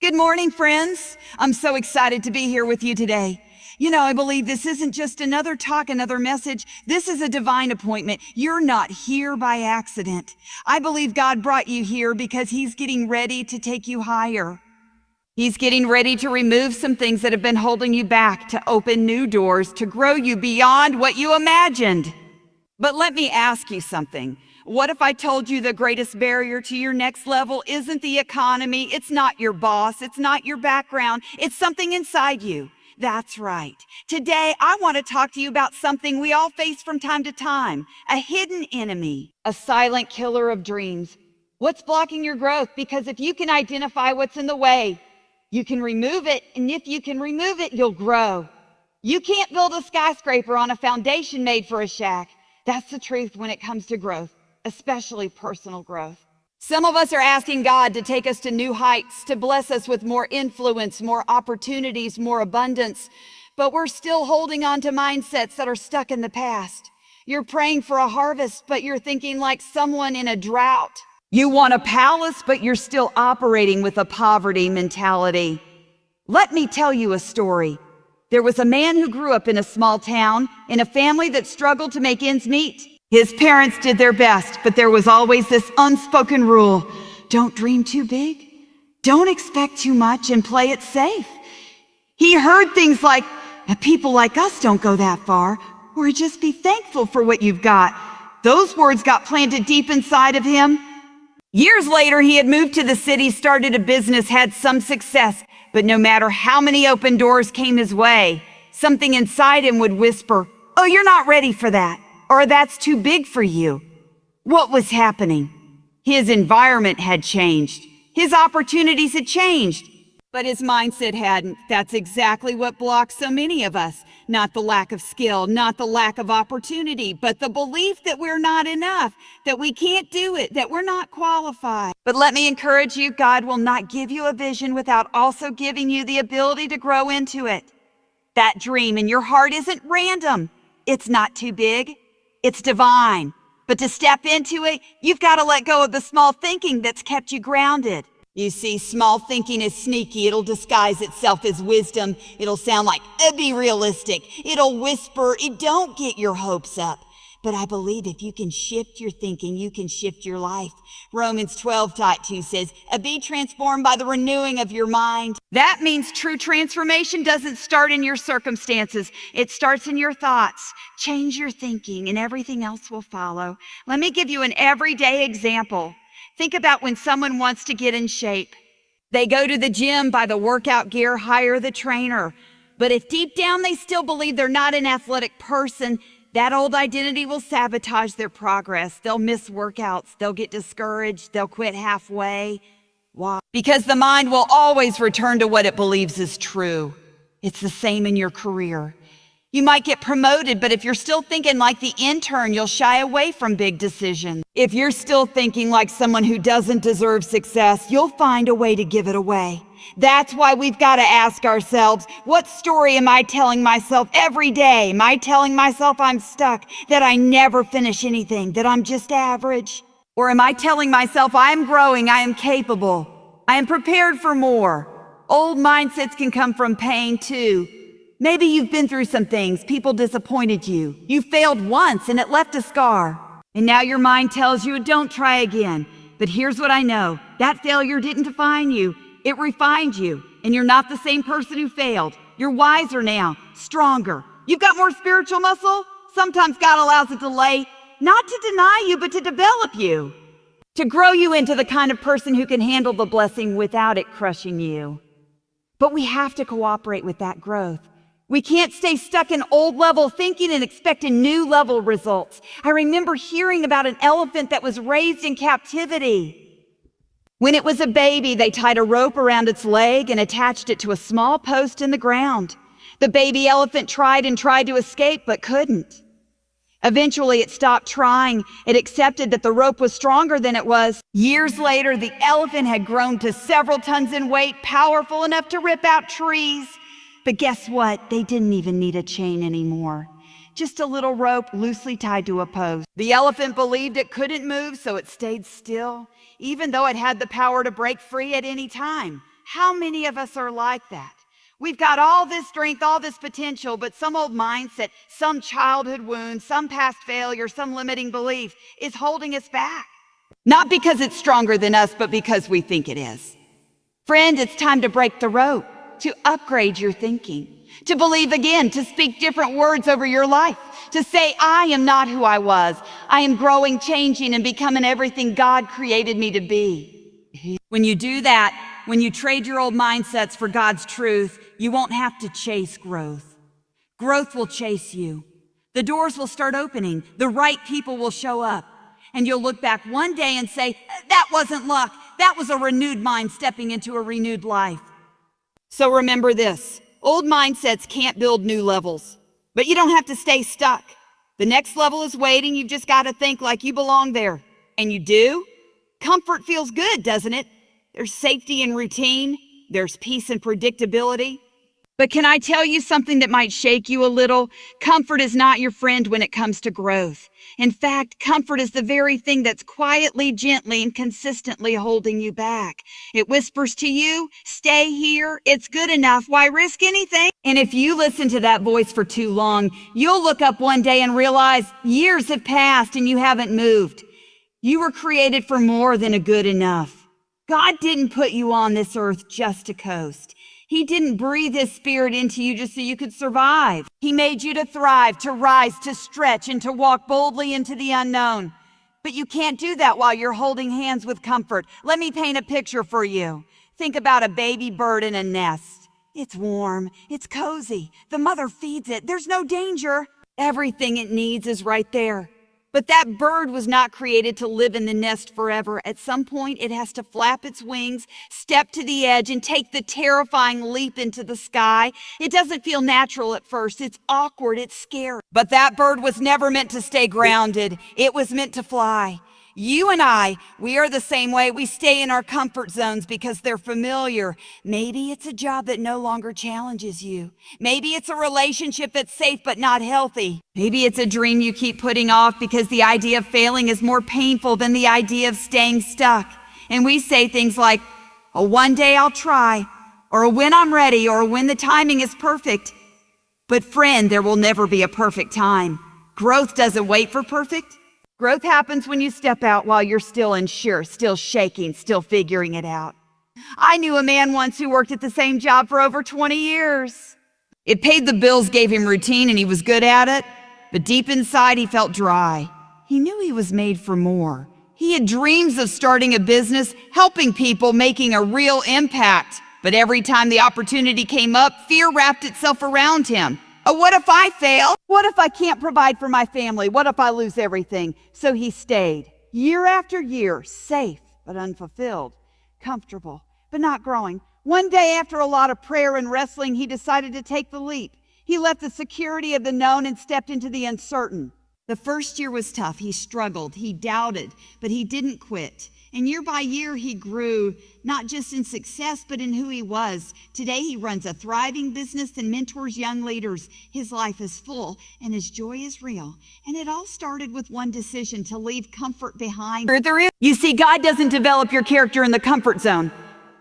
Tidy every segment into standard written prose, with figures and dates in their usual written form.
Good morning, friends. I'm so excited to be here with you today. I believe this isn't just another talk, another message. This is a divine appointment. You're not here by accident. I believe God brought you here because He's getting ready to take you higher. He's getting ready to remove some things that have been holding you back, to open new doors, to grow you beyond what you imagined. But let me ask you something. What if I told you the greatest barrier to your next level isn't the economy, it's not your boss, it's not your background, it's something inside you? That's right. Today, I want to talk to you about something we all face from time to time, a hidden enemy, a silent killer of dreams. What's blocking your growth? Because if you can identify what's in the way, you can remove it, and if you can remove it, you'll grow. You can't build a skyscraper on a foundation made for a shack. That's the truth when it comes to growth, especially personal growth. Some of us are asking God to take us to new heights, to bless us with more influence, more opportunities, more abundance, but we're still holding on to mindsets that are stuck in the past. You're praying for a harvest, but you're thinking like someone in a drought. You want a palace, but you're still operating with a poverty mentality. Let me tell you a story. There was a man who grew up in a small town, in a family that struggled to make ends meet. His parents did their best, but there was always this unspoken rule. Don't dream too big. Don't expect too much and play it safe. He heard things like, people like us don't go that far, or just be thankful for what you've got. Those words got planted deep inside of him. Years later, he had moved to the city, started a business, had some success, but no matter how many open doors came his way, something inside him would whisper, "Oh, you're not ready for that," or "That's too big for you." What was happening? His environment had changed. His opportunities had changed, but his mindset hadn't. That's exactly what blocks so many of us. Not the lack of skill, not the lack of opportunity, but the belief that we're not enough, that we can't do it, that we're not qualified. But let me encourage you, God will not give you a vision without also giving you the ability to grow into it. That dream in your heart isn't random. It's not too big. It's divine. But to step into it, you've got to let go of the small thinking that's kept you grounded. You see, small thinking is sneaky. It'll disguise itself as wisdom. It'll sound like, be realistic. It'll whisper, don't get your hopes up. But I believe if you can shift your thinking, you can shift your life. Romans 12:2 says, be transformed by the renewing of your mind. That means true transformation doesn't start in your circumstances. It starts in your thoughts. Change your thinking and everything else will follow. Let me give you an everyday example. Think about when someone wants to get in shape. They go to the gym, buy the workout gear, hire the trainer. But if deep down they still believe they're not an athletic person, that old identity will sabotage their progress. They'll miss workouts. They'll get discouraged. They'll quit halfway. Why? Because the mind will always return to what it believes is true. It's the same in your career. You might get promoted, but if you're still thinking like the intern, you'll shy away from big decisions. If you're still thinking like someone who doesn't deserve success, you'll find a way to give it away. That's why we've got to ask ourselves, what story am I telling myself every day? Am I telling myself I'm stuck, that I never finish anything, that I'm just average? Or am I telling myself I am growing, I am capable, I am prepared for more? Old mindsets can come from pain too. Maybe you've been through some things, people disappointed you. You failed once and it left a scar. And now your mind tells you, don't try again. But here's what I know, that failure didn't define you. It refined you, and you're not the same person who failed. You're wiser now, stronger. You've got more spiritual muscle. Sometimes God allows a delay, not to deny you, but to develop you, to grow you into the kind of person who can handle the blessing without it crushing you. But we have to cooperate with that growth. We can't stay stuck in old level thinking and expecting new level results. I remember hearing about an elephant that was raised in captivity. When it was a baby, they tied a rope around its leg and attached it to a small post in the ground. The baby elephant tried and tried to escape, but couldn't. Eventually, it stopped trying. It accepted that the rope was stronger than it was. Years later, the elephant had grown to several tons in weight, powerful enough to rip out trees. But guess what? They didn't even need a chain anymore. Just a little rope loosely tied to a post. The elephant believed it couldn't move, so it stayed still, even though it had the power to break free at any time. How many of us are like that? We've got all this strength, all this potential, but some old mindset, some childhood wound, some past failure, some limiting belief is holding us back. Not because it's stronger than us, but because we think it is. Friend, it's time to break the rope, to upgrade your thinking, to believe again, to speak different words over your life, to say, I am not who I was. I am growing, changing, and becoming everything God created me to be. When you do that, when you trade your old mindsets for God's truth, you won't have to chase growth. Growth will chase you. The doors will start opening. The right people will show up. And you'll look back one day and say, that wasn't luck. That was a renewed mind stepping into a renewed life. So remember this, old mindsets can't build new levels, but you don't have to stay stuck. The next level is waiting. You've just got to think like you belong there. And you do. Comfort feels good, doesn't it? There's safety in routine. There's peace and predictability. But can I tell you something that might shake you a little? Comfort is not your friend when it comes to growth. In fact, comfort is the very thing that's quietly, gently, and consistently holding you back. It whispers to you, stay here, it's good enough, why risk anything? And if you listen to that voice for too long, you'll look up one day and realize years have passed and you haven't moved. You were created for more than a good enough. God didn't put you on this earth just to coast. He didn't breathe his spirit into you just so you could survive. He made you to thrive, to rise, to stretch, and to walk boldly into the unknown. But you can't do that while you're holding hands with comfort. Let me paint a picture for you. Think about a baby bird in a nest. It's warm, it's cozy. The mother feeds it. There's no danger. Everything it needs is right there. But that bird was not created to live in the nest forever. At some point, it has to flap its wings, step to the edge, and take the terrifying leap into the sky. It doesn't feel natural at first. It's awkward. It's scary. But that bird was never meant to stay grounded. It was meant to fly. You and I, we are the same way. We stay in our comfort zones because they're familiar. Maybe it's a job that no longer challenges you. Maybe it's a relationship that's safe but not healthy. Maybe it's a dream you keep putting off because the idea of failing is more painful than the idea of staying stuck. And we say things like, oh, one day I'll try, or when I'm ready, or when the timing is perfect. But friend, there will never be a perfect time. Growth doesn't wait for perfect. Growth happens when you step out while you're still unsure, still shaking, still figuring it out. I knew a man once who worked at the same job for over 20 years. It paid the bills, gave him routine, and he was good at it. But deep inside, he felt dry. He knew he was made for more. He had dreams of starting a business, helping people, making a real impact. But every time the opportunity came up, fear wrapped itself around him. Oh, what if I fail? What if I can't provide for my family? What if I lose everything? So he stayed, year after year, safe but unfulfilled, comfortable but not growing. One day, after a lot of prayer and wrestling, he decided to take the leap. He left the security of the known and stepped into the uncertain. The first year was tough. He struggled, he doubted, but he didn't quit. And year by year, he grew, not just in success, but in who he was. Today, he runs a thriving business and mentors young leaders. His life is full, and his joy is real. And it all started with one decision: to leave comfort behind. You see, God doesn't develop your character in the comfort zone.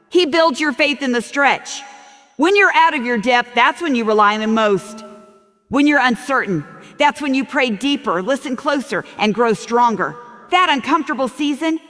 He builds your faith in the stretch. When you're out of your depth, that's when you rely on him most. When you're uncertain, that's when you pray deeper, listen closer, and grow stronger. That uncomfortable season,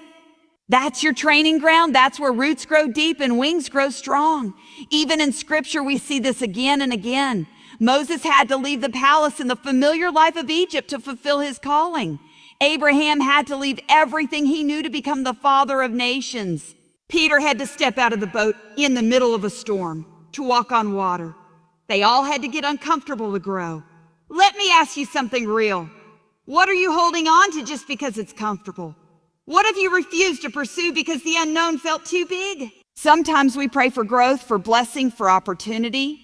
that's your training ground. That's where roots grow deep and wings grow strong. Even in Scripture, we see this again and again. Moses had to leave the palace and the familiar life of Egypt to fulfill his calling. Abraham had to leave everything he knew to become the father of nations. Peter had to step out of the boat in the middle of a storm to walk on water. They all had to get uncomfortable to grow. Let me ask you something real. What are you holding on to just because it's comfortable? What if you refused to pursue because the unknown felt too big? Sometimes we pray for growth, for blessing, for opportunity,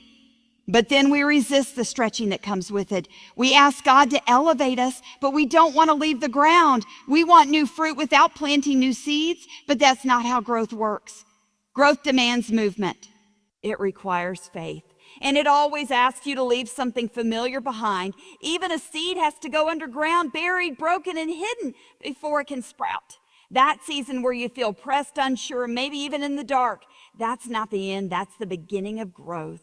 but then we resist the stretching that comes with it. We ask God to elevate us, but we don't want to leave the ground. We want new fruit without planting new seeds, but that's not how growth works. Growth demands movement. It requires faith. And it always asks you to leave something familiar behind. Even a seed has to go underground, buried, broken, and hidden before it can sprout. That season where you feel pressed, unsure, maybe even in the dark, That's not the end. That's the beginning of growth.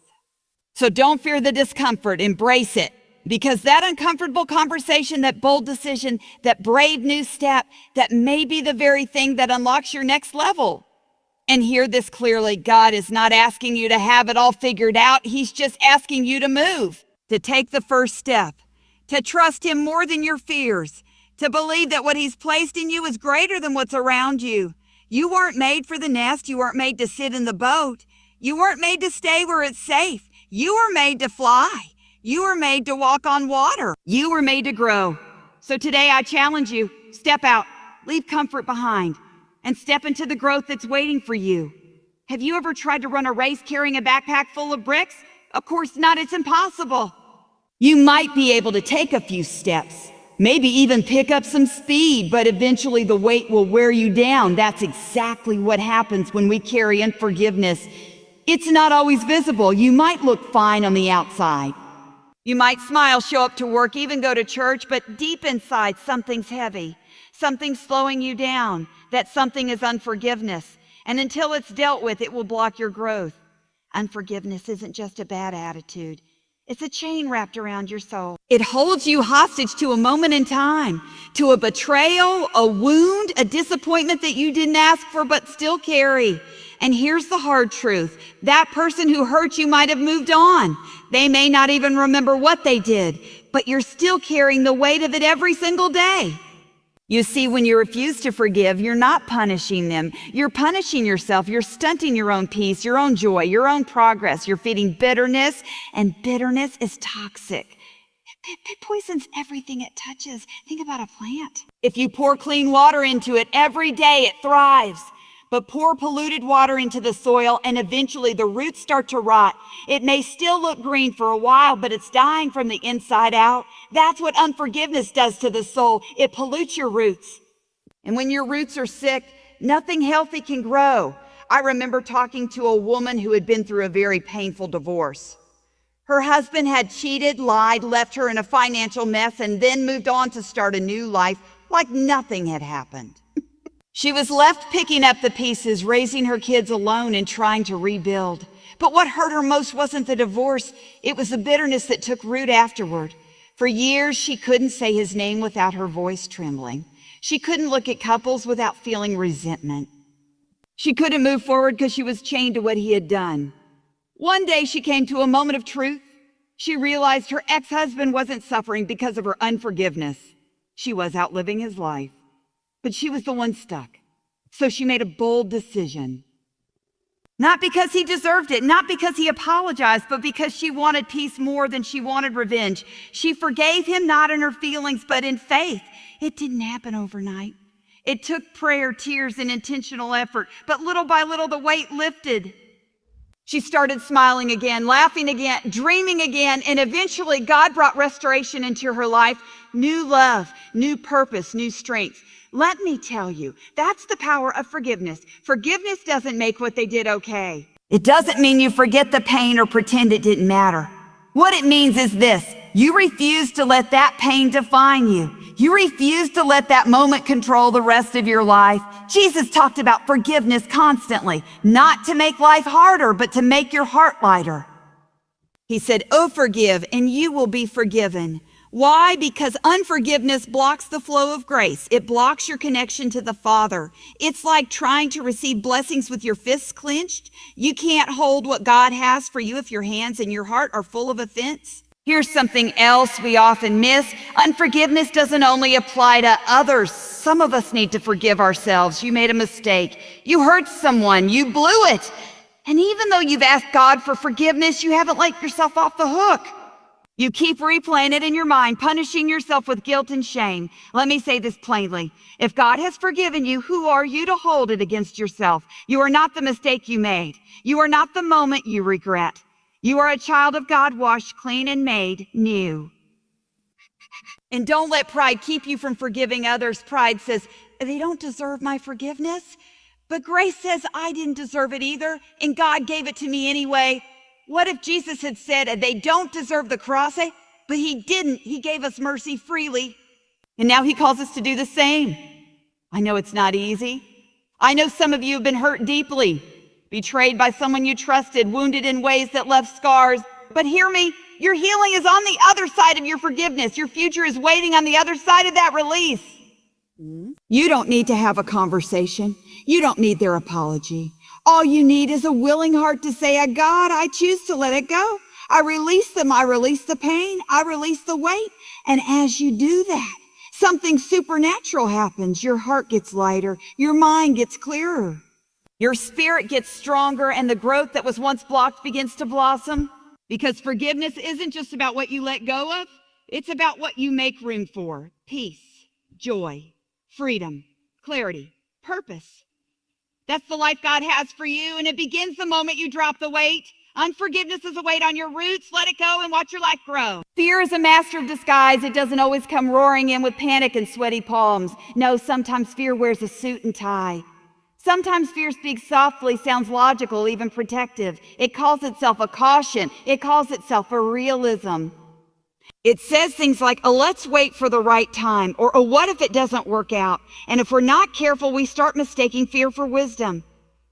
So don't fear the discomfort. Embrace it. Because that uncomfortable conversation, that bold decision, that brave new step, that may be the very thing that unlocks your next level. And hear this clearly, God is not asking you to have it all figured out. He's just asking you to move, to take the first step, to trust him more than your fears, to believe that what he's placed in you is greater than what's around you. You weren't made for the nest. You weren't made to sit in the boat. You weren't made to stay where it's safe. You were made to fly. You were made to walk on water. You were made to grow. So today I challenge you, step out, leave comfort behind, and step into the growth that's waiting for you. Have you ever tried to run a race carrying a backpack full of bricks? Of course not, it's impossible. You might be able to take a few steps, maybe even pick up some speed, but eventually the weight will wear you down. That's exactly what happens when we carry unforgiveness. It's not always visible. You might look fine on the outside. You might smile, show up to work, even go to church, but deep inside, something's heavy. Something's slowing you down. That something is unforgiveness. And until it's dealt with, it will block your growth. Unforgiveness isn't just a bad attitude. It's a chain wrapped around your soul. It holds you hostage to a moment in time, to a betrayal, a wound, a disappointment that you didn't ask for but still carry. And here's the hard truth. That person who hurt you might have moved on. They may not even remember what they did, but you're still carrying the weight of it every single day. You see, when you refuse to forgive, you're not punishing them. You're punishing yourself. You're stunting your own peace, your own joy, your own progress. You're feeding bitterness, and bitterness is toxic. It poisons everything it touches. Think about a plant. If you pour clean water into it every day, it thrives. But pour polluted water into the soil and eventually the roots start to rot. It may still look green for a while, but it's dying from the inside out. That's what unforgiveness does to the soul. It pollutes your roots. And when your roots are sick, nothing healthy can grow. I remember talking to a woman who had been through a very painful divorce. Her husband had cheated, lied, left her in a financial mess, and then moved on to start a new life like nothing had happened. She was left picking up the pieces, raising her kids alone and trying to rebuild. But what hurt her most wasn't the divorce. It was the bitterness that took root afterward. For years, she couldn't say his name without her voice trembling. She couldn't look at couples without feeling resentment. She couldn't move forward because she was chained to what he had done. One day, she came to a moment of truth. She realized her ex-husband wasn't suffering because of her unforgiveness. She was outliving his life. But she was the one stuck. So she made a bold decision. Not because he deserved it, not because he apologized, but because she wanted peace more than she wanted revenge. She forgave him not in her feelings, but in faith. It didn't happen overnight. It took prayer, tears, and intentional effort. But little by little, the weight lifted. She started smiling again, laughing again, dreaming again, and eventually God brought restoration into her life. New love, new purpose, new strength. Let me tell you, that's the power of forgiveness. Forgiveness doesn't make what they did okay. It doesn't mean you forget the pain or pretend it didn't matter. What it means is this: you refuse to let that pain define you. You refuse to let that moment control the rest of your life. Jesus talked about forgiveness constantly, not to make life harder, but to make your heart lighter. He said, "Oh, forgive, and you will be forgiven." Why? Because unforgiveness blocks the flow of grace. It blocks your connection to the Father. It's like trying to receive blessings with your fists clenched. You can't hold what God has for you if your hands and your heart are full of offense. Here's something else we often miss. Unforgiveness doesn't only apply to others. Some of us need to forgive ourselves. You made a mistake. You hurt someone. You blew it. And even though you've asked God for forgiveness, you haven't let yourself off the hook. You keep replaying it in your mind, punishing yourself with guilt and shame. Let me say this plainly. If God has forgiven you, who are you to hold it against yourself? You are not the mistake you made. You are not the moment you regret. You are a child of God, washed clean and made new. And don't let pride keep you from forgiving others. Pride says, they don't deserve my forgiveness. But grace says, I didn't deserve it either, and God gave it to me anyway. What if Jesus had said, they don't deserve the cross, but he didn't. He gave us mercy freely. And now he calls us to do the same. I know it's not easy. I know some of you have been hurt deeply. betrayed by someone you trusted, wounded in ways that left scars. But hear me, your healing is on the other side of your forgiveness. Your future is waiting on the other side of that release. You don't need to have a conversation. You don't need their apology. All you need is a willing heart to say, God, I choose to let it go. I release them. I release the pain. I release the weight. And as you do that, something supernatural happens. Your heart gets lighter. Your mind gets clearer. Your spirit gets stronger, and the growth that was once blocked begins to blossom. Because forgiveness isn't just about what you let go of. It's about what you make room for. Peace, joy, freedom, clarity, purpose. That's the life God has for you, and it begins the moment you drop the weight. Unforgiveness is a weight on your roots. Let it go and watch your life grow. Fear is a master of disguise. It doesn't always come roaring in with panic and sweaty palms. No, sometimes fear wears a suit and tie. Sometimes fear speaks softly, sounds logical, even protective. It calls itself a caution. It calls itself a realism. It says things like, let's wait for the right time, or what if it doesn't work out? And if we're not careful, we start mistaking fear for wisdom.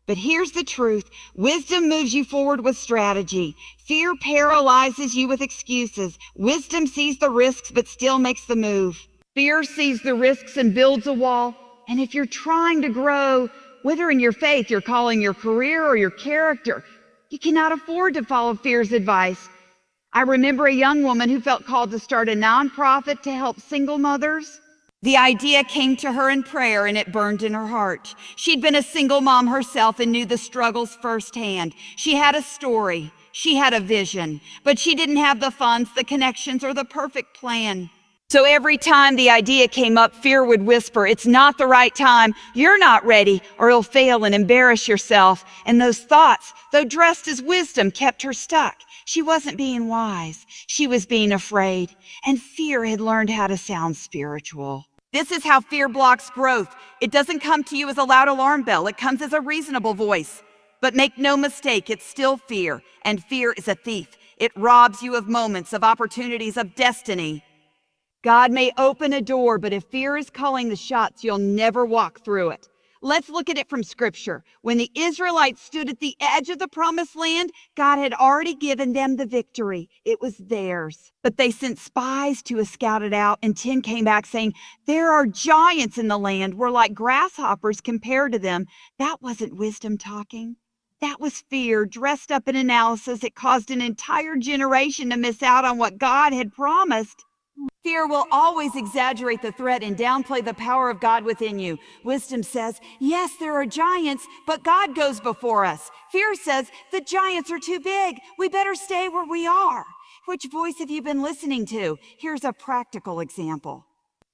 But here's the truth. Wisdom moves you forward with strategy. Fear paralyzes you with excuses. Wisdom sees the risks, but still makes the move. Fear sees the risks and builds a wall. And if you're trying to grow, whether in your faith, your calling, your career, or your character, you cannot afford to follow fear's advice. I remember a young woman who felt called to start a nonprofit to help single mothers. The idea came to her in prayer, and it burned in her heart. She'd been a single mom herself and knew the struggles firsthand. She had a story. She had a vision, but she didn't have the funds, the connections, or the perfect plan. So every time the idea came up, fear would whisper, it's not the right time, you're not ready, or you'll fail and embarrass yourself. And those thoughts, though dressed as wisdom, kept her stuck. She wasn't being wise. She was being afraid. And fear had learned how to sound spiritual. This is how fear blocks growth. It doesn't come to you as a loud alarm bell. It comes as a reasonable voice. But make no mistake, it's still fear. And fear is a thief. It robs you of moments, of opportunities, of destiny. God may open a door, but if fear is calling the shots, you'll never walk through it. Let's look at it from Scripture. When the Israelites stood at the edge of the promised land, God had already given them the victory. It was theirs. But they sent spies to scout it out, and 10 came back saying, there are giants in the land. We're like grasshoppers compared to them. That wasn't wisdom talking. That was fear dressed up in analysis. It caused an entire generation to miss out on what God had promised. Fear will always exaggerate the threat and downplay the power of God within you. Wisdom says, yes, there are giants, but God goes before us. Fear says, the giants are too big. We better stay where we are. Which voice have you been listening to? Here's a practical example.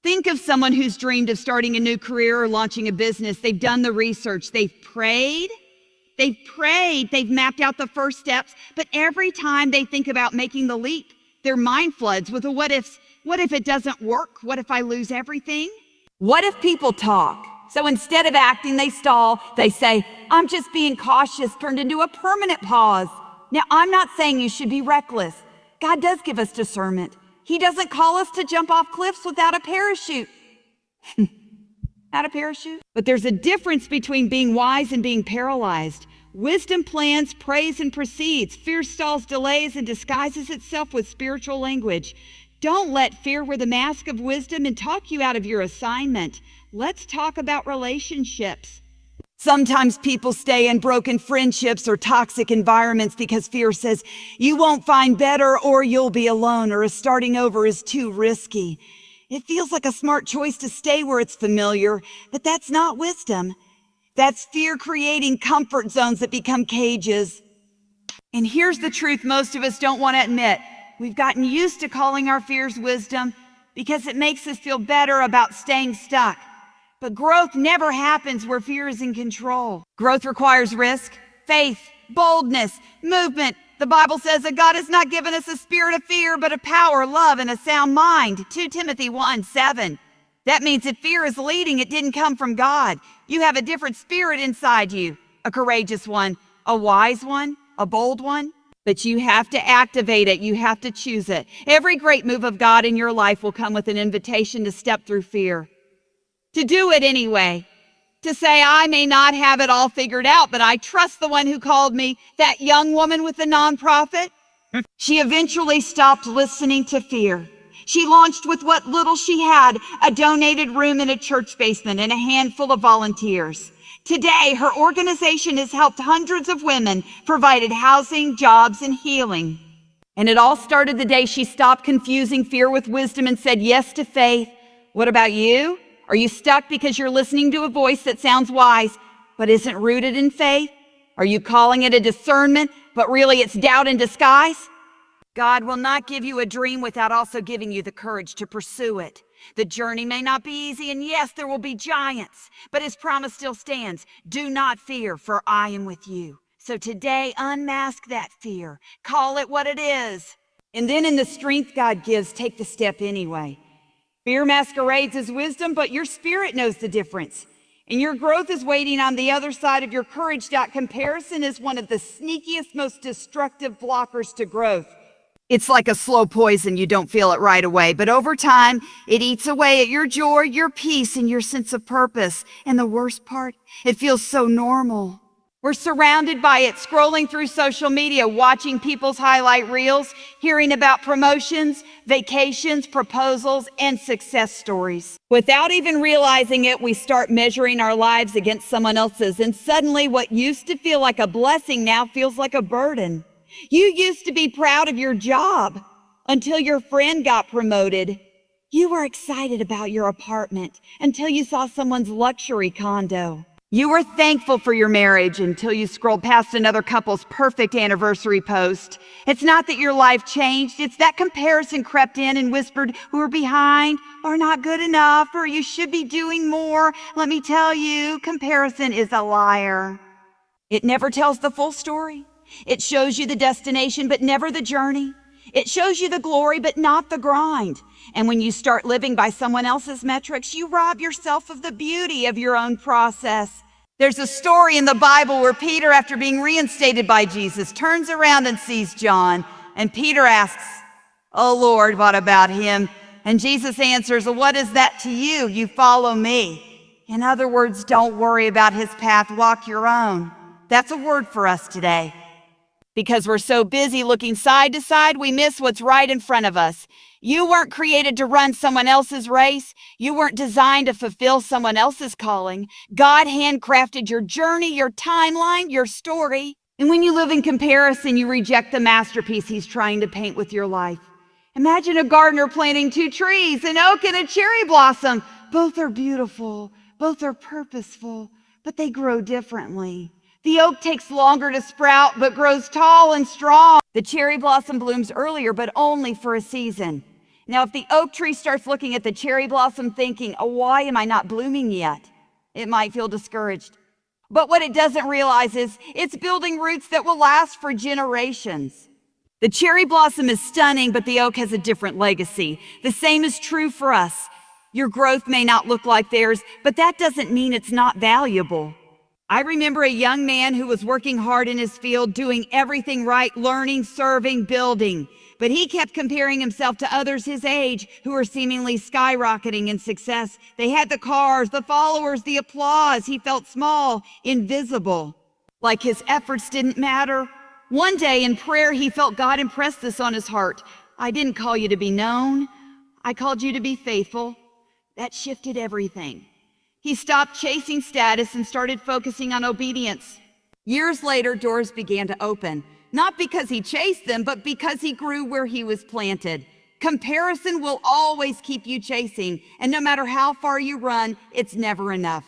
Think of someone who's dreamed of starting a new career or launching a business. They've done the research. They've prayed. They've mapped out the first steps. But every time they think about making the leap, their mind floods with a what ifs. What if it doesn't work? What if I lose everything? What if people talk? So instead of acting, they stall. They say, I'm just being cautious, turned into a permanent pause. Now, I'm not saying you should be reckless. God does give us discernment. He doesn't call us to jump off cliffs without a parachute. Not a parachute? But there's a difference between being wise and being paralyzed. Wisdom plans, prays, and proceeds. Fear stalls, delays, and disguises itself with spiritual language. Don't let fear wear the mask of wisdom and talk you out of your assignment. Let's talk about relationships. Sometimes people stay in broken friendships or toxic environments because fear says, you won't find better, or you'll be alone, or starting over is too risky. It feels like a smart choice to stay where it's familiar, but that's not wisdom. That's fear creating comfort zones that become cages. And here's the truth most of us don't want to admit. We've gotten used to calling our fears wisdom because it makes us feel better about staying stuck. But growth never happens where fear is in control. Growth requires risk, faith, boldness, movement. The Bible says that God has not given us a spirit of fear, but of power, love, and a sound mind. 2 Timothy 1:7. That means if fear is leading, it didn't come from God. You have a different spirit inside you, a courageous one, a wise one, a bold one. But you have to activate it. You have to choose it. Every great move of God in your life will come with an invitation to step through fear. To do it anyway. to say I may not have it all figured out, but I trust the one who called me, that young woman with the nonprofit. She eventually stopped listening to fear. She launched with what little she had, a donated room in a church basement and a handful of volunteers. Today, her organization has helped hundreds of women, provided housing, jobs, and healing. And it all started the day she stopped confusing fear with wisdom and said yes to faith. What about you? Are you stuck because you're listening to a voice that sounds wise, but isn't rooted in faith? Are you calling it a discernment, but really it's doubt in disguise? God will not give you a dream without also giving you the courage to pursue it. The journey may not be easy, and yes, there will be giants, but his promise still stands. Do not fear, for I am with you. So today, unmask that fear. Call it what it is. And then in the strength God gives, take the step anyway. Fear masquerades as wisdom, but your spirit knows the difference. And your growth is waiting on the other side of your courage. Comparison is one of the sneakiest, most destructive blockers to growth. It's like a slow poison. You don't feel it right away, but over time, it eats away at your joy, your peace, and your sense of purpose. And the worst part, it feels so normal. We're surrounded by it, scrolling through social media, watching people's highlight reels, hearing about promotions, vacations, proposals, and success stories. Without even realizing it, we start measuring our lives against someone else's, and suddenly what used to feel like a blessing now feels like a burden. You used to be proud of your job until your friend got promoted. You were excited about your apartment until you saw someone's luxury condo. You were thankful for your marriage until you scrolled past another couple's perfect anniversary post. It's not that your life changed, it's that comparison crept in and whispered, "We're behind," or "not good enough," or "you should be doing more." Let me tell you, comparison is a liar. It never tells the full story. It shows you the destination, but never the journey. It shows you the glory, but not the grind. And when you start living by someone else's metrics, you rob yourself of the beauty of your own process. There's a story in the Bible where Peter, after being reinstated by Jesus, turns around and sees John. And Peter asks, "Oh Lord, what about him?" And Jesus answers, "Well, what is that to you? You follow me." In other words, don't worry about his path, walk your own. That's a word for us today. Because we're so busy looking side to side, we miss what's right in front of us. You weren't created to run someone else's race. You weren't designed to fulfill someone else's calling. God handcrafted your journey, your timeline, your story. And when you live in comparison, you reject the masterpiece he's trying to paint with your life. Imagine a gardener planting two trees, an oak and a cherry blossom. Both are beautiful, both are purposeful, but they grow differently. The oak takes longer to sprout, but grows tall and strong. The cherry blossom blooms earlier, but only for a season. Now, if the oak tree starts looking at the cherry blossom thinking, "Oh, why am I not blooming yet?" it might feel discouraged. But what it doesn't realize is it's building roots that will last for generations. The cherry blossom is stunning, but the oak has a different legacy. The same is true for us. Your growth may not look like theirs, but that doesn't mean it's not valuable. I remember a young man who was working hard in his field, doing everything right, learning, serving, building. But he kept comparing himself to others his age who were seemingly skyrocketing in success. They had the cars, the followers, the applause. He felt small, invisible, like his efforts didn't matter. One day in prayer, he felt God impress this on his heart. "I didn't call you to be known. I called you to be faithful." That shifted everything. He stopped chasing status and started focusing on obedience. Years later, doors began to open, not because he chased them, but because he grew where he was planted. Comparison will always keep you chasing, and no matter how far you run, it's never enough.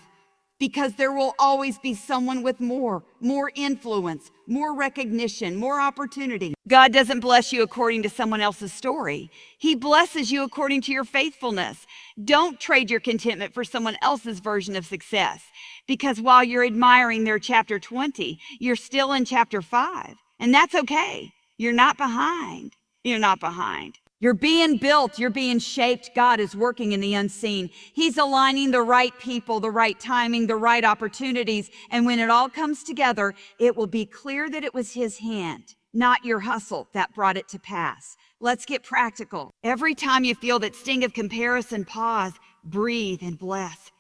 Because there will always be someone with more influence, more recognition, more opportunity. God doesn't bless you according to someone else's story. He blesses you according to your faithfulness. Don't trade your contentment for someone else's version of success. Because while you're admiring their chapter 20, you're still in chapter 5. And that's okay. You're not behind. You're not behind. You're being built, you're being shaped. God is working in the unseen. He's aligning the right people, the right timing, the right opportunities. And when it all comes together, it will be clear that it was his hand, not your hustle, that brought it to pass. Let's get practical. Every time you feel that sting of comparison, pause, breathe, and bless.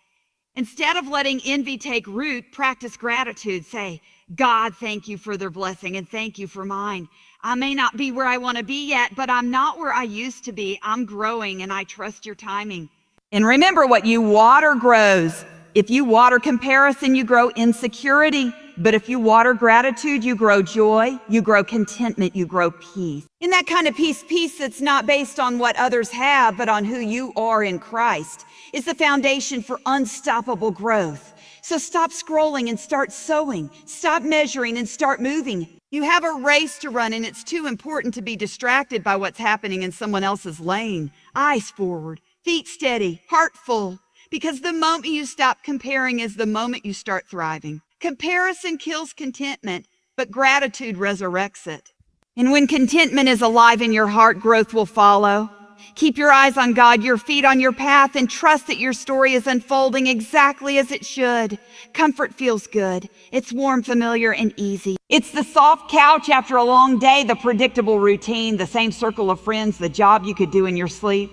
Instead of letting envy take root, practice gratitude. Say, God, thank you for their blessing and thank you for mine. I may not be where I want to be yet, but I'm not where I used to be. I'm growing and I trust your timing. And remember, what you water grows. If you water comparison, you grow insecurity. But if you water gratitude, you grow joy, you grow contentment, you grow peace. In that kind of peace that's not based on what others have, but on who you are in Christ, is the foundation for unstoppable growth. So stop scrolling and start sowing. Stop measuring and start moving. You have a race to run, and it's too important to be distracted by what's happening in someone else's lane. Eyes forward, feet steady, heart full. Because the moment you stop comparing is the moment you start thriving. Comparison kills contentment, but gratitude resurrects it. And when contentment is alive in your heart, growth will follow. Keep your eyes on God, your feet on your path, and trust that your story is unfolding exactly as it should. Comfort feels good. It's warm, familiar, and easy. It's the soft couch after a long day, the predictable routine, the same circle of friends, the job you could do in your sleep.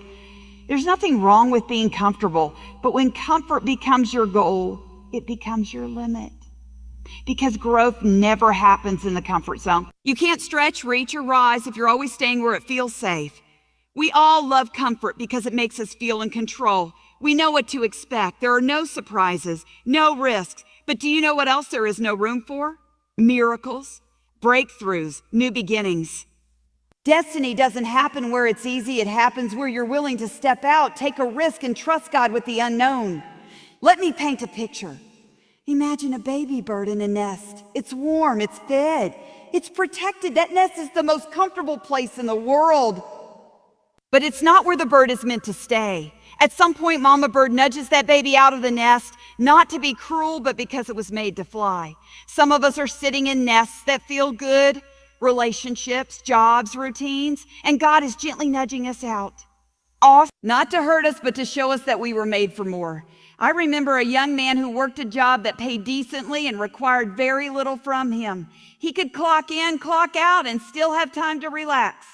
There's nothing wrong with being comfortable, but when comfort becomes your goal, it becomes your limit. Because growth never happens in the comfort zone. You can't stretch, reach, or rise if you're always staying where it feels safe. We all love comfort because it makes us feel in control. We know what to expect. There are no surprises, no risks. But do you know what else there is no room for? Miracles, breakthroughs, new beginnings. Destiny doesn't happen where it's easy. It happens where you're willing to step out, take a risk, and trust God with the unknown. Let me paint a picture. Imagine a baby bird in a nest. It's warm, it's fed, it's protected. That nest is the most comfortable place in the world. But it's not where the bird is meant to stay. At some point, mama bird nudges that baby out of the nest, not to be cruel, but because it was made to fly. Some of us are sitting in nests that feel good, relationships, jobs, routines, and God is gently nudging us out. Off, not to hurt us, but to show us that we were made for more. I remember a young man who worked a job that paid decently and required very little from him. He could clock in, clock out, and still have time to relax.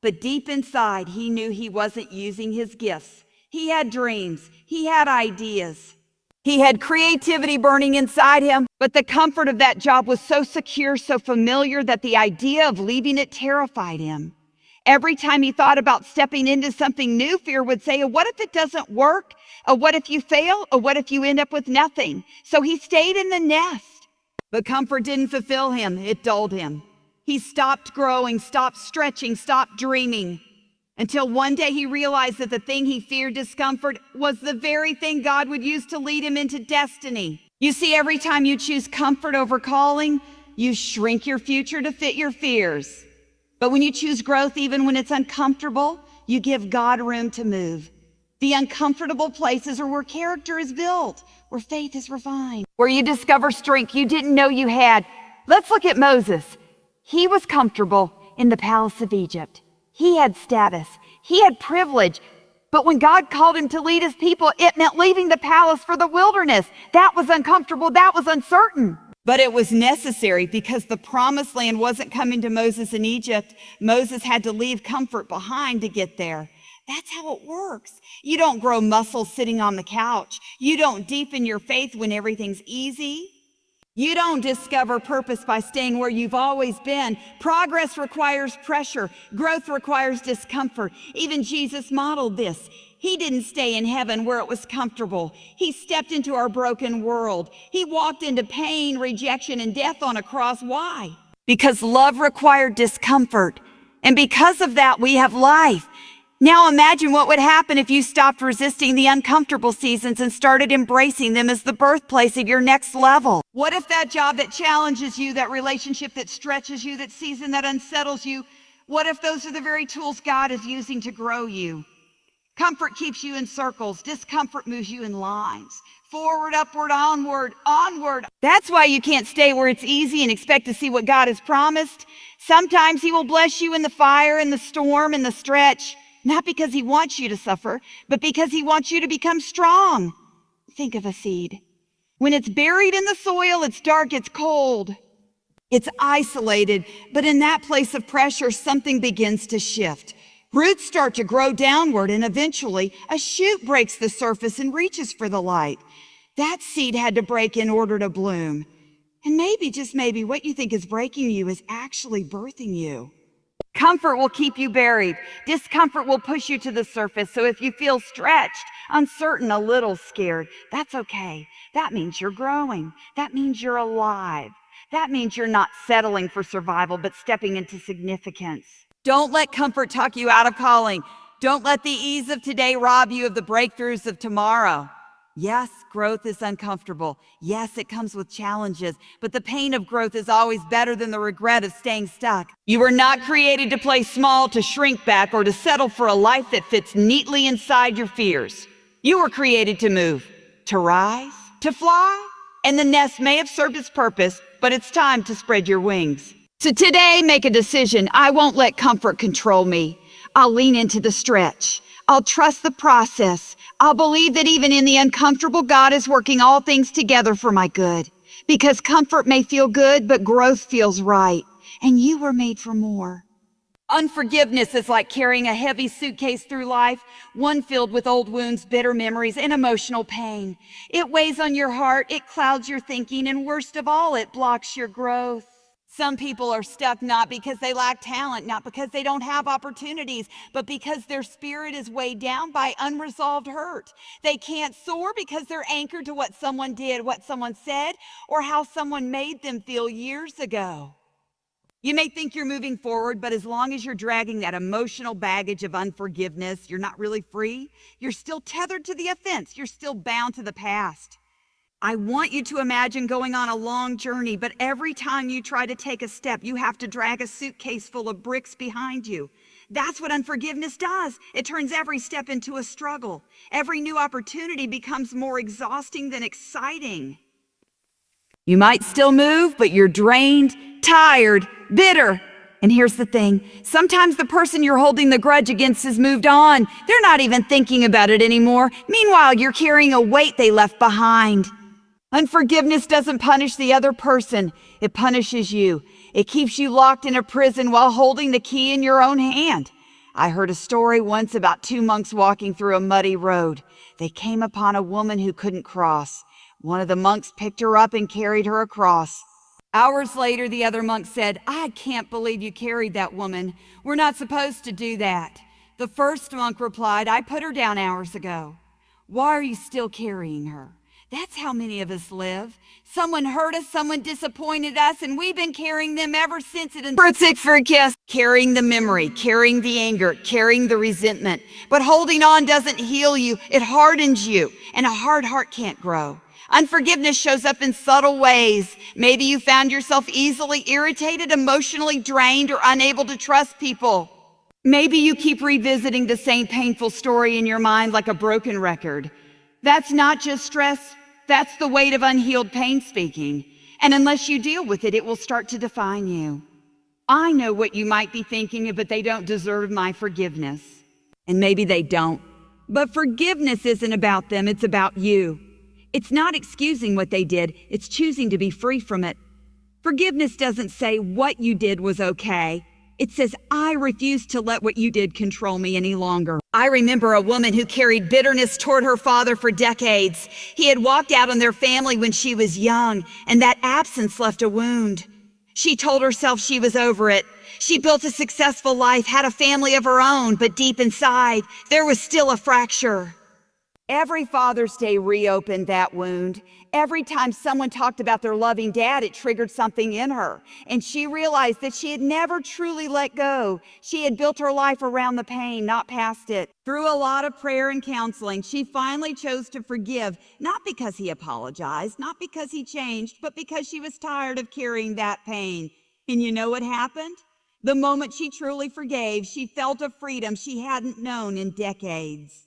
But deep inside, he knew he wasn't using his gifts. He had dreams. He had ideas. He had creativity burning inside him, but the comfort of that job was so secure, so familiar, that the idea of leaving it terrified him. Every time he thought about stepping into something new, fear would say, "Oh, what if it doesn't work? Oh, what if you fail? Oh, what if you end up with nothing?" So he stayed in the nest. But comfort didn't fulfill him. It dulled him. He stopped growing, stopped stretching, stopped dreaming, until one day he realized that the thing he feared, discomfort, was the very thing God would use to lead him into destiny. You see, every time you choose comfort over calling, you shrink your future to fit your fears. But when you choose growth, even when it's uncomfortable, you give God room to move. The uncomfortable places are where character is built, where faith is refined, where you discover strength you didn't know you had. Let's look at Moses. He was comfortable in the palace of Egypt. He had status. He had privilege. But when God called him to lead his people, it meant leaving the palace for the wilderness. That was uncomfortable. That was uncertain. But it was necessary because the promised land wasn't coming to Moses in Egypt. Moses had to leave comfort behind to get there. That's how it works. You don't grow muscles sitting on the couch. You don't deepen your faith when everything's easy. You don't discover purpose by staying where you've always been. Progress requires pressure. Growth requires discomfort. Even Jesus modeled this. He didn't stay in heaven where it was comfortable. He stepped into our broken world. He walked into pain, rejection, and death on a cross. Why? Because love required discomfort. And because of that, we have life. Now imagine what would happen if you stopped resisting the uncomfortable seasons and started embracing them as the birthplace of your next level. What if that job that challenges you, that relationship that stretches you, that season that unsettles you, what if those are the very tools God is using to grow you? Comfort keeps you in circles. Discomfort moves you in lines. Forward, upward, onward, onward. That's why you can't stay where it's easy and expect to see what God has promised. Sometimes He will bless you in the fire, in the storm, in the stretch. Not because He wants you to suffer, but because He wants you to become strong. Think of a seed. When it's buried in the soil, it's dark, it's cold. It's isolated, but in that place of pressure, something begins to shift. Roots start to grow downward, and eventually a shoot breaks the surface and reaches for the light. That seed had to break in order to bloom. And maybe, just maybe, what you think is breaking you is actually birthing you. Comfort will keep you buried. Discomfort will push you to the surface. So if you feel stretched, uncertain, a little scared, that's okay. That means you're growing. That means you're alive. That means you're not settling for survival, but stepping into significance. Don't let comfort talk you out of calling. Don't let the ease of today rob you of the breakthroughs of tomorrow. Yes, growth is uncomfortable. Yes, it comes with challenges, but the pain of growth is always better than the regret of staying stuck. You were not created to play small, to shrink back, or to settle for a life that fits neatly inside your fears. You were created to move, to rise, to fly, and the nest may have served its purpose, but it's time to spread your wings. So today, make a decision. I won't let comfort control me. I'll lean into the stretch. I'll trust the process. I'll believe that even in the uncomfortable, God is working all things together for my good. Because comfort may feel good, but growth feels right. And you were made for more. Unforgiveness is like carrying a heavy suitcase through life, one filled with old wounds, bitter memories, and emotional pain. It weighs on your heart, it clouds your thinking, and worst of all, it blocks your growth. Some people are stuck not because they lack talent, not because they don't have opportunities, but because their spirit is weighed down by unresolved hurt. They can't soar because they're anchored to what someone did, what someone said, or how someone made them feel years ago. You may think you're moving forward, but as long as you're dragging that emotional baggage of unforgiveness, you're not really free. You're still tethered to the offense. You're still bound to the past. I want you to imagine going on a long journey, but every time you try to take a step, you have to drag a suitcase full of bricks behind you. That's what unforgiveness does. It turns every step into a struggle. Every new opportunity becomes more exhausting than exciting. You might still move, but you're drained, tired, bitter. And here's the thing, sometimes the person you're holding the grudge against has moved on. They're not even thinking about it anymore. Meanwhile, you're carrying a weight they left behind. Unforgiveness doesn't punish the other person, it punishes you. It keeps you locked in a prison while holding the key in your own hand. I heard a story once about two monks walking through a muddy road. They came upon a woman who couldn't cross. One of the monks picked her up and carried her across. Hours later, the other monk said, "I can't believe you carried that woman. We're not supposed to do that." The first monk replied, "I put her down hours ago." "Why are you still carrying her?" That's how many of us live. Someone hurt us, someone disappointed us, and we've been carrying them ever since it. For a kiss. Carrying the memory, carrying the anger, carrying the resentment. But holding on doesn't heal you, it hardens you, and a hard heart can't grow. Unforgiveness shows up in subtle ways. Maybe you found yourself easily irritated, emotionally drained, or unable to trust people. Maybe you keep revisiting the same painful story in your mind like a broken record. That's not just stress, that's the weight of unhealed pain speaking. And unless you deal with it, it will start to define you. I know what you might be thinking, but they don't deserve my forgiveness. And maybe they don't. But forgiveness isn't about them, it's about you. It's not excusing what they did, it's choosing to be free from it. Forgiveness doesn't say what you did was okay. It says, I refuse to let what you did control me any longer. I remember a woman who carried bitterness toward her father for decades. He had walked out on their family when she was young, and that absence left a wound. She told herself she was over it. She built a successful life, had a family of her own, but deep inside, there was still a fracture. Every Father's Day reopened that wound. Every time someone talked about their loving dad, it triggered something in her. And she realized that she had never truly let go. She had built her life around the pain, not past it. Through a lot of prayer and counseling, she finally chose to forgive, not because he apologized, not because he changed, but because she was tired of carrying that pain. And you know what happened? The moment she truly forgave, she felt a freedom she hadn't known in decades.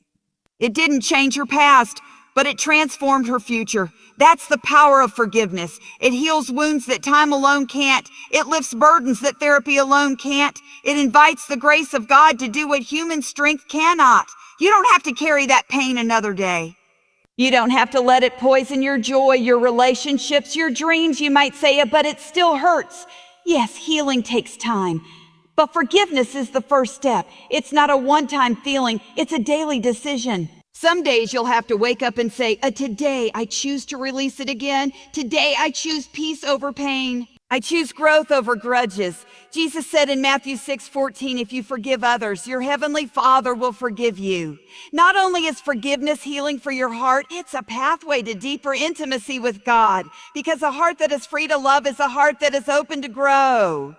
It didn't change her past, but it transformed her future. That's the power of forgiveness. It heals wounds that time alone can't. It lifts burdens that therapy alone can't. It invites the grace of God to do what human strength cannot. You don't have to carry that pain another day. You don't have to let it poison your joy, your relationships, your dreams, you might say, but it still hurts. Yes, healing takes time. But forgiveness is the first step. It's not a one-time feeling, it's a daily decision. Some days you'll have to wake up and say, today I choose to release it again. Today I choose peace over pain. I choose growth over grudges. Jesus said in Matthew 6:14, if you forgive others, your heavenly Father will forgive you. Not only is forgiveness healing for your heart, it's a pathway to deeper intimacy with God, because a heart that is free to love is a heart that is open to grow.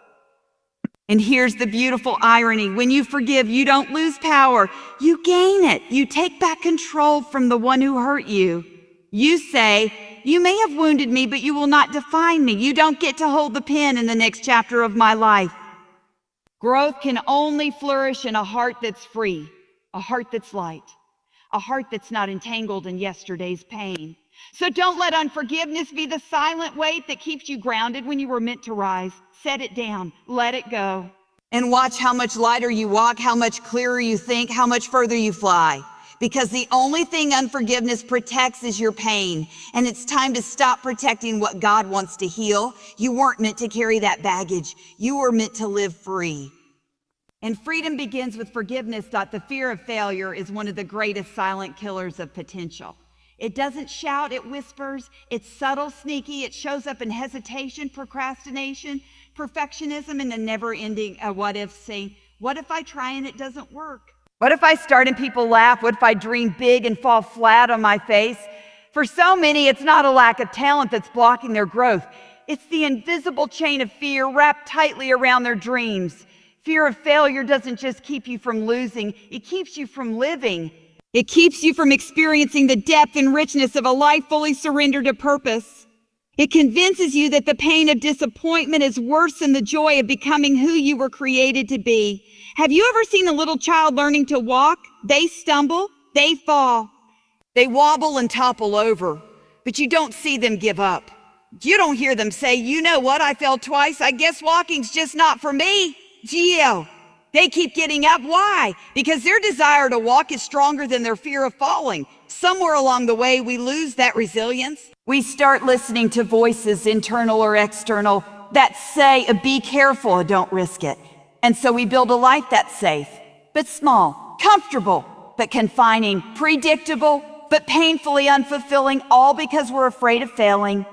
And here's the beautiful irony. When you forgive, you don't lose power. You gain it. You take back control from the one who hurt you. You say, you may have wounded me, but you will not define me. You don't get to hold the pen in the next chapter of my life. Growth can only flourish in a heart that's free, a heart that's light, a heart that's not entangled in yesterday's pain. So don't let unforgiveness be the silent weight that keeps you grounded when you were meant to rise. Set it down, let it go. And watch how much lighter you walk, how much clearer you think, how much further you fly. Because the only thing unforgiveness protects is your pain. And it's time to stop protecting what God wants to heal. You weren't meant to carry that baggage. You were meant to live free. And freedom begins with forgiveness. The fear of failure is one of the greatest silent killers of potential. It doesn't shout, it whispers. It's subtle, sneaky. It shows up in hesitation, procrastination, perfectionism, and the never-ending what-if, saying, what if I try and it doesn't work? What if I start and people laugh? What if I dream big and fall flat on my face? For so many, it's not a lack of talent that's blocking their growth. It's the invisible chain of fear wrapped tightly around their dreams. Fear of failure doesn't just keep you from losing, it keeps you from living. It keeps you from experiencing the depth and richness of a life fully surrendered to purpose. It convinces you that the pain of disappointment is worse than the joy of becoming who you were created to be. Have you ever seen a little child learning to walk? They stumble, they fall, they wobble and topple over, but you don't see them give up. You don't hear them say, you know what, I fell twice. I guess walking's just not for me. Geo. They keep getting up. Why? Because their desire to walk is stronger than their fear of falling. Somewhere along the way, we lose that resilience. We start listening to voices, internal or external, that say, be careful, don't risk it. And so we build a life that's safe, but small, comfortable, but confining, predictable, but painfully unfulfilling, all because we're afraid of failing.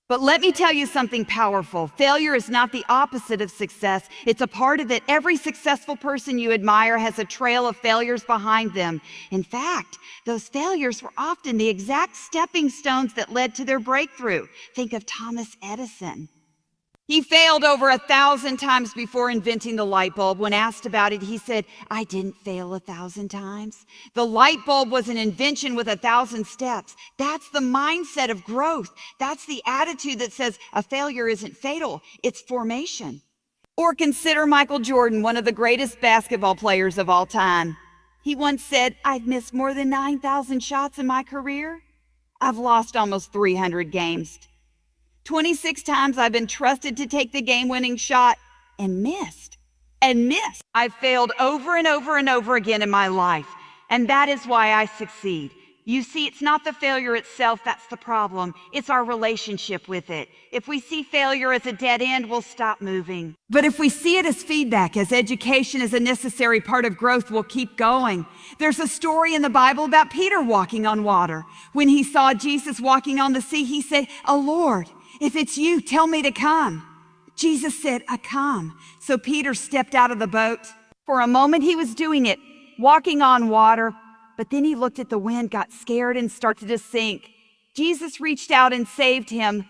But let me tell you something powerful. Failure is not the opposite of success. It's a part of it. Every successful person you admire has a trail of failures behind them. In fact, those failures were often the exact stepping stones that led to their breakthrough. Think of Thomas Edison. He failed over 1,000 times before inventing the light bulb. When asked about it, he said, I didn't fail 1,000 times. The light bulb was an invention with 1,000 steps. That's the mindset of growth. That's the attitude that says a failure isn't fatal, it's formation. Or consider Michael Jordan, one of the greatest basketball players of all time. He once said, I've missed more than 9,000 shots in my career. I've lost almost 300 games. 26 times I've been trusted to take the game-winning shot and missed. I've failed over and over and over again in my life, and that is why I succeed. You see, it's not the failure itself that's the problem. It's our relationship with it. If we see failure as a dead end, we'll stop moving. But if we see it as feedback, as education, as a necessary part of growth, we'll keep going. There's a story in the Bible about Peter walking on water. When he saw Jesus walking on the sea, he said, Oh Lord, if it's you, tell me to come. Jesus said, I come. So Peter stepped out of the boat. For a moment, he was doing it, walking on water. But then he looked at the wind, got scared, and started to sink. Jesus reached out and saved him.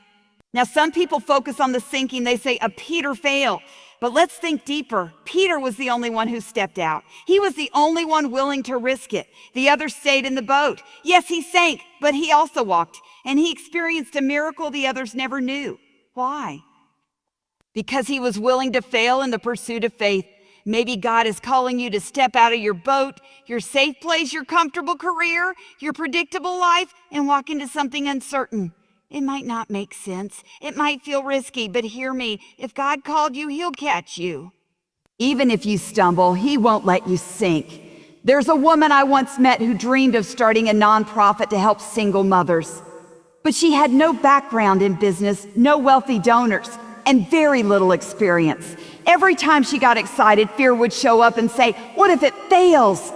Now, some people focus on the sinking. They say, Peter failed. But let's think deeper. Peter was the only one who stepped out. He was the only one willing to risk it. The others stayed in the boat. Yes, he sank, but he also walked. And he experienced a miracle the others never knew. Why? Because he was willing to fail in the pursuit of faith. Maybe God is calling you to step out of your boat, your safe place, your comfortable career, your predictable life, and walk into something uncertain. It might not make sense. It might feel risky, but hear me. If God called you, he'll catch you. Even if you stumble, he won't let you sink. There's a woman I once met who dreamed of starting a nonprofit to help single mothers. But she had no background in business, no wealthy donors, and very little experience. Every time she got excited, fear would show up and say, what if it fails?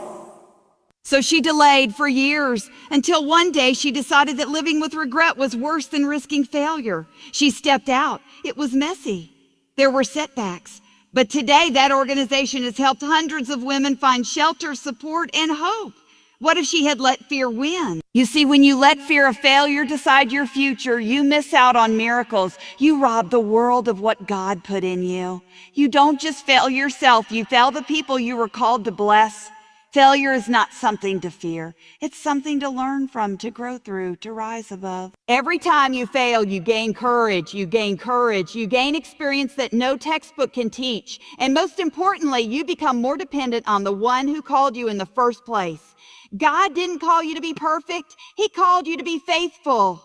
So she delayed for years until one day she decided that living with regret was worse than risking failure. She stepped out. It was messy. There were setbacks. But today that organization has helped hundreds of women find shelter, support, and hope. What if she had let fear win? You see, when you let fear of failure decide your future, you miss out on miracles. You rob the world of what God put in you. You don't just fail yourself, you fail the people you were called to bless. Failure is not something to fear. It's something to learn from, to grow through, to rise above. Every time you fail, you gain courage, you gain experience that no textbook can teach. And most importantly, you become more dependent on the one who called you in the first place. God didn't call you to be perfect. He called you to be faithful.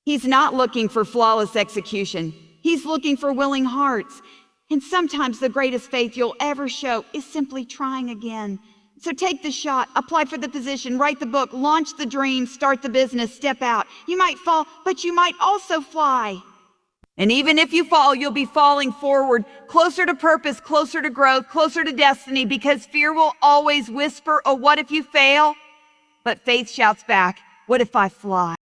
He's not looking for flawless execution. He's looking for willing hearts. And sometimes the greatest faith you'll ever show is simply trying again. So take the shot, apply for the position, write the book, launch the dream, start the business, step out. You might fall, but you might also fly. And even if you fall, you'll be falling forward, closer to purpose, closer to growth, closer to destiny, because fear will always whisper, oh, what if you fail? But faith shouts back, what if I fly?